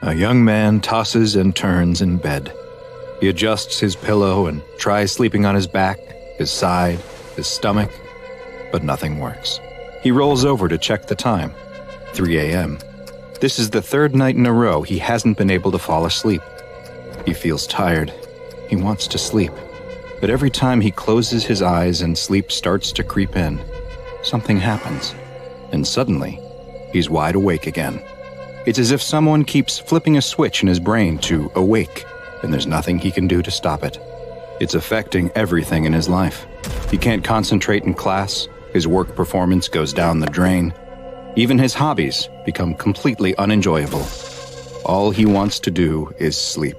A young man tosses and turns in bed. He adjusts his pillow and tries sleeping on his back, his side, his stomach, but nothing works. He rolls over to check the time. 3 a.m. This is the third night in a row he hasn't been able to fall asleep. He feels tired. He wants to sleep. But every time he closes his eyes and sleep starts to creep in, something happens. And suddenly, he's wide awake again. It's as if someone keeps flipping a switch in his brain to awake, and there's nothing he can do to stop it. It's affecting everything in his life. He can't concentrate in class, his work performance goes down the drain. Even his hobbies become completely unenjoyable. All he wants to do is sleep.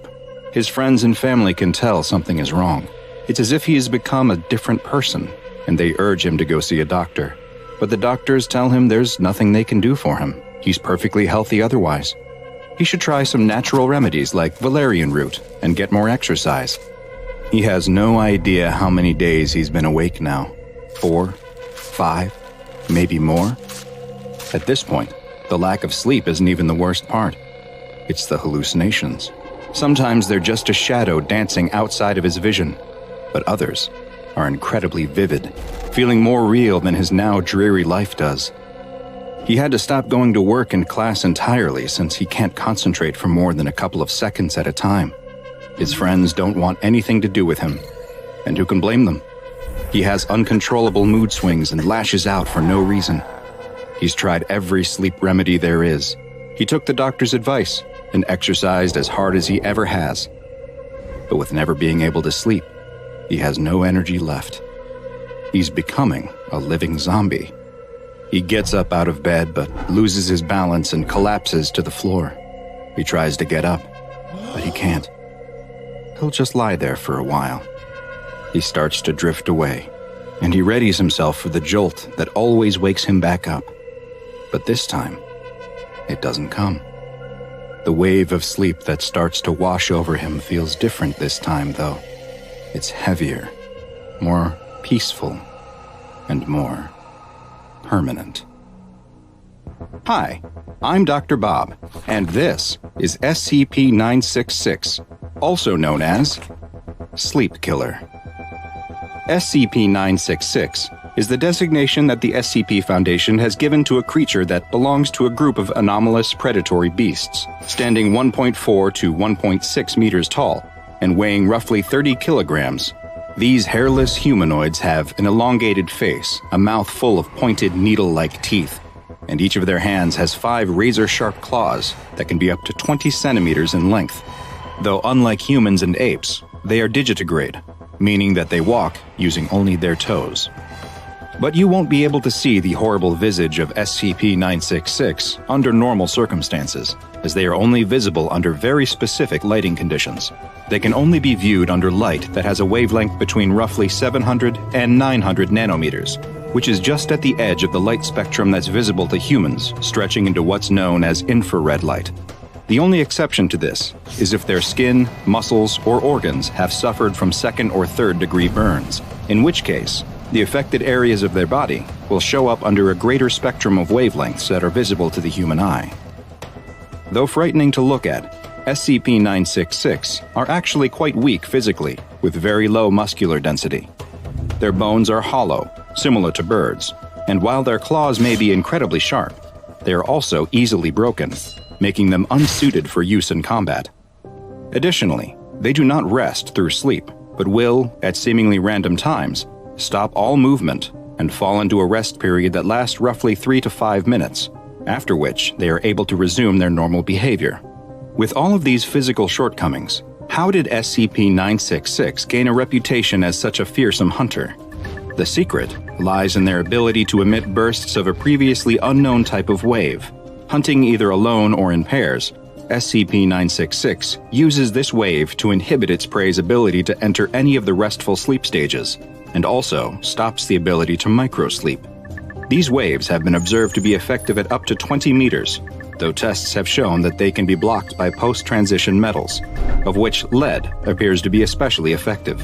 His friends and family can tell something is wrong. It's as if he has become a different person, and they urge him to go see a doctor. But the doctors tell him there's nothing they can do for him. He's perfectly healthy otherwise. He should try some natural remedies like valerian root and get more exercise. He has no idea how many days he's been awake now. 4, 5, maybe more. At this point, the lack of sleep isn't even the worst part. It's the hallucinations. Sometimes they're just a shadow dancing outside of his vision, but others are incredibly vivid, feeling more real than his now dreary life does. He had to stop going to work and class entirely since he can't concentrate for more than a couple of seconds at a time. His friends don't want anything to do with him, and who can blame them? He has uncontrollable mood swings and lashes out for no reason. He's tried every sleep remedy there is. He took the doctor's advice and exercised as hard as he ever has. But with never being able to sleep, he has no energy left. He's becoming a living zombie. He gets up out of bed but loses his balance and collapses to the floor. He tries to get up, but he can't. He'll just lie there for a while. He starts to drift away, and he readies himself for the jolt that always wakes him back up. But this time, it doesn't come. The wave of sleep that starts to wash over him feels different this time, though. It's heavier, more peaceful, and more permanent. Hi, I'm Dr. Bob, and this is SCP-966, also known as Sleep Killer. SCP-966 is the designation that the SCP Foundation has given to a creature that belongs to a group of anomalous predatory beasts, standing 1.4 to 1.6 meters tall and weighing roughly 30 kilograms. These hairless humanoids have an elongated face, a mouth full of pointed needle-like teeth, and each of their hands has 5 razor-sharp claws that can be up to 20 centimeters in length. Though unlike humans and apes, they are digitigrade, meaning that they walk using only their toes. But you won't be able to see the horrible visage of SCP-966 under normal circumstances, as they are only visible under very specific lighting conditions. They can only be viewed under light that has a wavelength between roughly 700 and 900 nanometers, which is just at the edge of the light spectrum that's visible to humans, stretching into what's known as infrared light. The only exception to this is if their skin, muscles, or organs have suffered from 2nd or 3rd degree burns, in which case, the affected areas of their body will show up under a greater spectrum of wavelengths that are visible to the human eye. Though frightening to look at, SCP-966 are actually quite weak physically, with very low muscular density. Their bones are hollow, similar to birds, and while their claws may be incredibly sharp, they are also easily broken, making them unsuited for use in combat. Additionally, they do not rest through sleep, but will, at seemingly random times, stop all movement and fall into a rest period that lasts roughly 3 to 5 minutes, after which they are able to resume their normal behavior. With all of these physical shortcomings, how did SCP-966 gain a reputation as such a fearsome hunter? The secret lies in their ability to emit bursts of a previously unknown type of wave. Hunting either alone or in pairs, SCP-966 uses this wave to inhibit its prey's ability to enter any of the restful sleep stages, and also stops the ability to microsleep. These waves have been observed to be effective at up to 20 meters, though tests have shown that they can be blocked by post-transition metals, of which lead appears to be especially effective.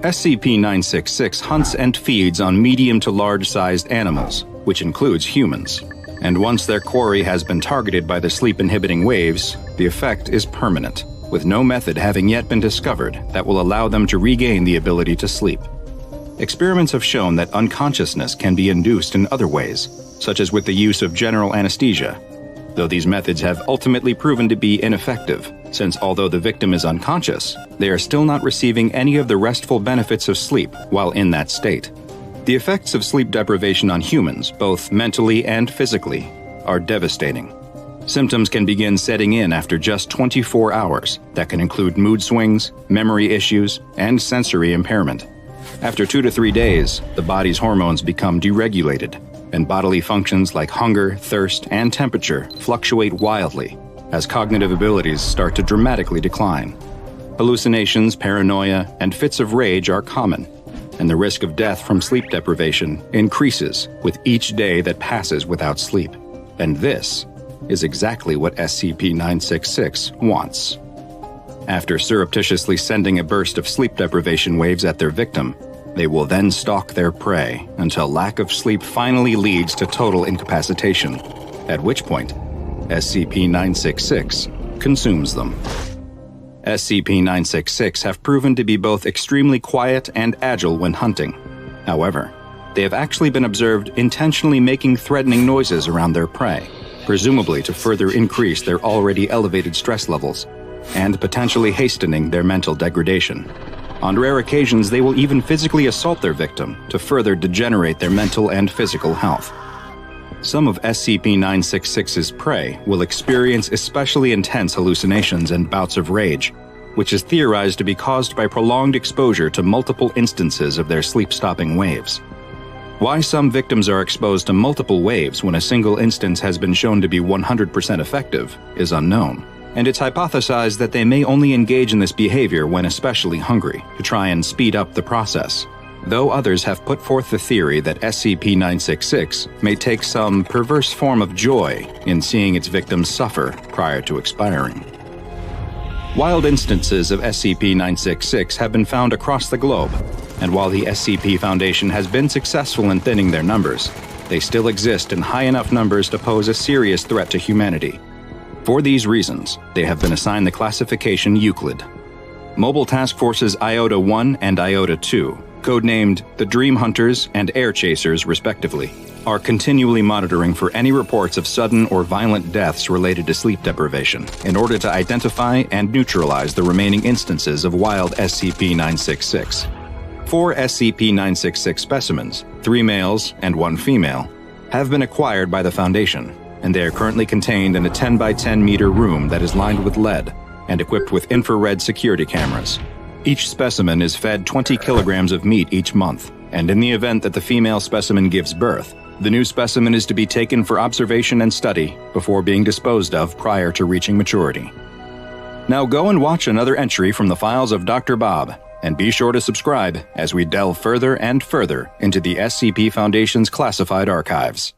SCP-966 hunts and feeds on medium to large-sized animals, which includes humans. And once their quarry has been targeted by the sleep-inhibiting waves, the effect is permanent, with no method having yet been discovered that will allow them to regain the ability to sleep. Experiments have shown that unconsciousness can be induced in other ways, such as with the use of general anesthesia, though these methods have ultimately proven to be ineffective, since although the victim is unconscious, they are still not receiving any of the restful benefits of sleep while in that state. The effects of sleep deprivation on humans, both mentally and physically, are devastating. Symptoms can begin setting in after just 24 hours that can include mood swings, memory issues, and sensory impairment. After 2 to 3 days, the body's hormones become deregulated, and bodily functions like hunger, thirst, and temperature fluctuate wildly as cognitive abilities start to dramatically decline. Hallucinations, paranoia, and fits of rage are common, and the risk of death from sleep deprivation increases with each day that passes without sleep. And this is exactly what SCP-966 wants. After surreptitiously sending a burst of sleep deprivation waves at their victim, they will then stalk their prey until lack of sleep finally leads to total incapacitation, at which point SCP-966 consumes them. SCP-966 have proven to be both extremely quiet and agile when hunting. However, they have actually been observed intentionally making threatening noises around their prey, presumably to further increase their already elevated stress levels, and potentially hastening their mental degradation. On rare occasions, they will even physically assault their victim to further degenerate their mental and physical health. Some of SCP-966's prey will experience especially intense hallucinations and bouts of rage, which is theorized to be caused by prolonged exposure to multiple instances of their sleep-stopping waves. Why some victims are exposed to multiple waves when a single instance has been shown to be 100% effective is unknown, and it's hypothesized that they may only engage in this behavior when especially hungry, to try and speed up the process, though others have put forth the theory that SCP-966 may take some perverse form of joy in seeing its victims suffer prior to expiring. Wild instances of SCP-966 have been found across the globe, and while the SCP Foundation has been successful in thinning their numbers, they still exist in high enough numbers to pose a serious threat to humanity. For these reasons, they have been assigned the classification Euclid. Mobile Task Forces Iota-1 and Iota-2, codenamed the Dream Hunters and Air Chasers respectively, are continually monitoring for any reports of sudden or violent deaths related to sleep deprivation in order to identify and neutralize the remaining instances of wild SCP-966. 4 SCP-966 specimens, 3 males and 1 female, have been acquired by the Foundation, and they are currently contained in a 10 by 10 meter room that is lined with lead and equipped with infrared security cameras. Each specimen is fed 20 kilograms of meat each month, and in the event that the female specimen gives birth, the new specimen is to be taken for observation and study before being disposed of prior to reaching maturity. Now go and watch another entry from the files of Dr. Bob, and be sure to subscribe as we delve further and further into the SCP Foundation's classified archives.